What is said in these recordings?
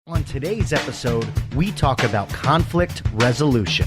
On today's episode, we talk about conflict resolution.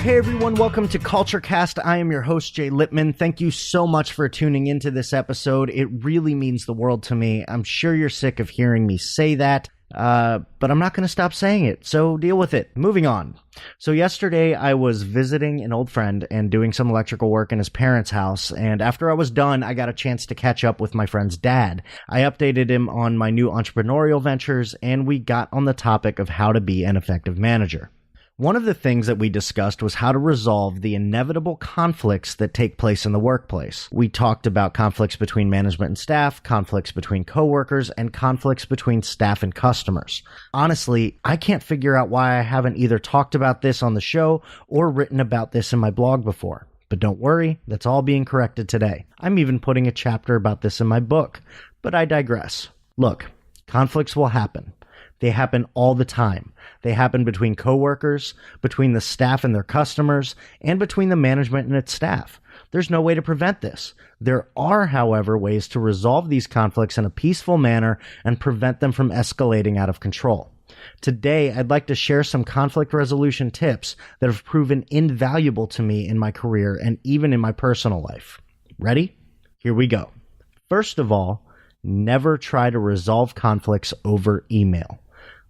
Hey everyone, welcome to CultureCast. I am your host, Jay Lippman. Thank you so much for tuning into this episode. It really means the world to me. I'm sure you're sick of hearing me say that. But I'm not going to stop saying it, so deal with it. Moving on. So yesterday I was visiting an old friend and doing some electrical work in his parents' house, and after I was done, I got a chance to catch up with my friend's dad. I updated him on my new entrepreneurial ventures, and we got on the topic of how to be an effective manager. One of the things that we discussed was how to resolve the inevitable conflicts that take place in the workplace. We talked about conflicts between management and staff, conflicts between coworkers, and conflicts between staff and customers. Honestly, I can't figure out why I haven't either talked about this on the show or written about this in my blog before. But don't worry, that's all being corrected today. I'm even putting a chapter about this in my book. But I digress. Look, conflicts will happen. They happen all the time. They happen between coworkers, between the staff and their customers, and between the management and its staff. There's no way to prevent this. There are, however, ways to resolve these conflicts in a peaceful manner and prevent them from escalating out of control. Today, I'd like to share some conflict resolution tips that have proven invaluable to me in my career and even in my personal life. Ready? Here we go. First of all, never try to resolve conflicts over email.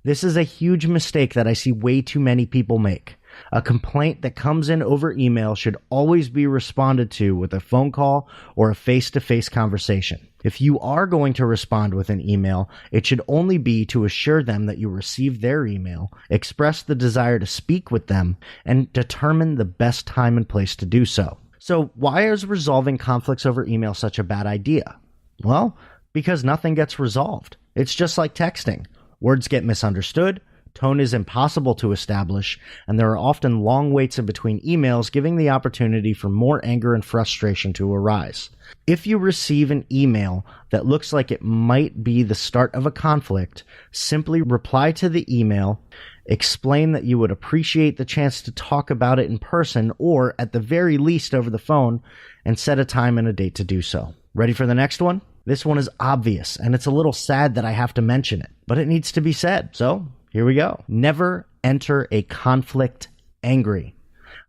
This is a huge mistake that I see way too many people make. A complaint that comes in over email should always be responded to with a phone call or a face-to-face conversation. If you are going to respond with an email, it should only be to assure them that you received their email, express the desire to speak with them, and determine the best time and place to do so. So why is resolving conflicts over email such a bad idea? Well, because nothing gets resolved. It's just like texting. Words get misunderstood, tone is impossible to establish, and there are often long waits in between emails, giving the opportunity for more anger and frustration to arise. If you receive an email that looks like it might be the start of a conflict, simply reply to the email, explain that you would appreciate the chance to talk about it in person or, at the very least, over the phone, and set a time and a date to do so. Ready for the next one? This one is obvious, and it's a little sad that I have to mention it, but it needs to be said, so here we go. Never enter a conflict angry.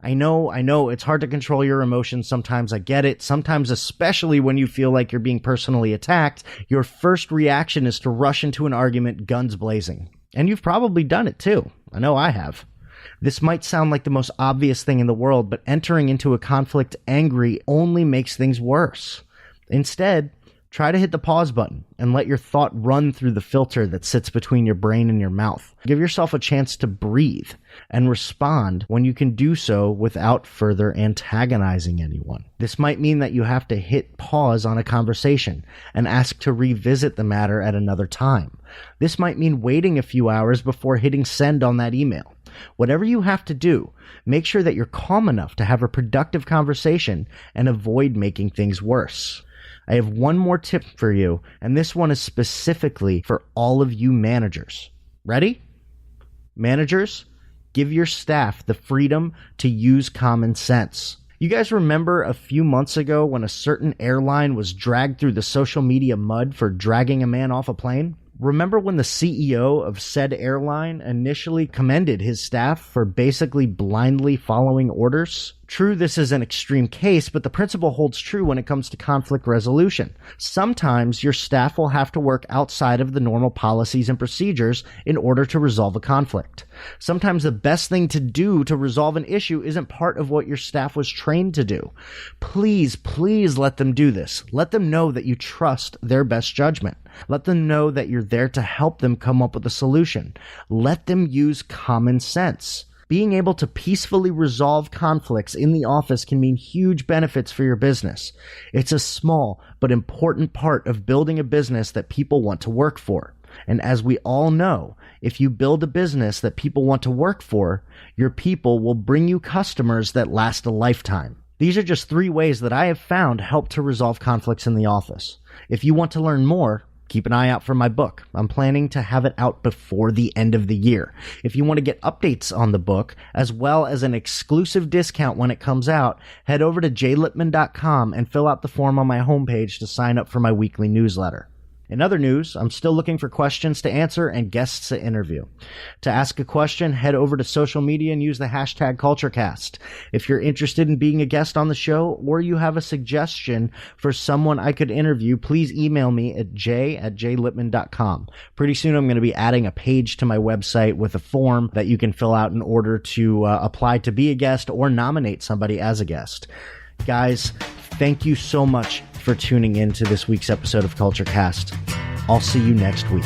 I know, it's hard to control your emotions sometimes, I get it. Sometimes, especially when you feel like you're being personally attacked, your first reaction is to rush into an argument guns blazing. And you've probably done it too. I know I have. This might sound like the most obvious thing in the world, but entering into a conflict angry only makes things worse. Instead, try to hit the pause button and let your thought run through the filter that sits between your brain and your mouth. Give yourself a chance to breathe and respond when you can do so without further antagonizing anyone. This might mean that you have to hit pause on a conversation and ask to revisit the matter at another time. This might mean waiting a few hours before hitting send on that email. Whatever you have to do, make sure that you're calm enough to have a productive conversation and avoid making things worse. I have one more tip for you, and this one is specifically for all of you managers. Ready? Managers, give your staff the freedom to use common sense. You guys remember a few months ago when a certain airline was dragged through the social media mud for dragging a man off a plane? Remember when the CEO of said airline initially commended his staff for basically blindly following orders? True, this is an extreme case, but the principle holds true when it comes to conflict resolution. Sometimes your staff will have to work outside of the normal policies and procedures in order to resolve a conflict. Sometimes the best thing to do to resolve an issue isn't part of what your staff was trained to do. Please let them do this. Let them know that you trust their best judgment. Let them know that you're there to help them come up with a solution. Let them use common sense. Being able to peacefully resolve conflicts in the office can mean huge benefits for your business. It's a small but important part of building a business that people want to work for. And as we all know, if you build a business that people want to work for, your people will bring you customers that last a lifetime. These are just 3 ways that I have found help to resolve conflicts in the office. If you want to learn more, keep an eye out for my book. I'm planning to have it out before the end of the year. If you want to get updates on the book, as well as an exclusive discount when it comes out, head over to jlittman.com and fill out the form on my homepage to sign up for my weekly newsletter. In other news, I'm still looking for questions to answer and guests to interview. To ask a question, head over to social media and use the hashtag CultureCast. If you're interested in being a guest on the show or you have a suggestion for someone I could interview, please email me at j@jlittman.com. Pretty soon I'm going to be adding a page to my website with a form that you can fill out in order to apply to be a guest or nominate somebody as a guest. Guys, thank you so much for tuning in to this week's episode of CultureCast. I'll see you next week.